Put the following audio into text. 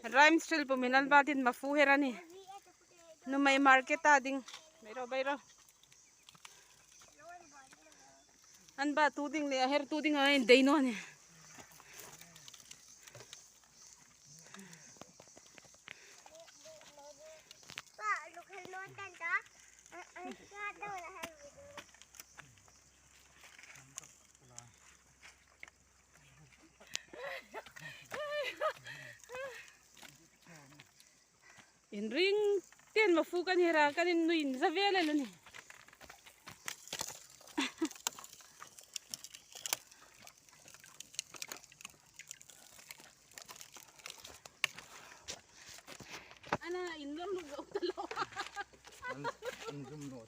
Rhyme still puminan batin mafuhera ni. No may market ding. Bayro. An ba tuding ni aher tuding ay day no ni. Pa, lokal lontan ta. Ay kada wala hay. In ring ten mafukan hera kanin nuin sa vela lo ni. Ana inlom lugaw talo. Ang zoom no.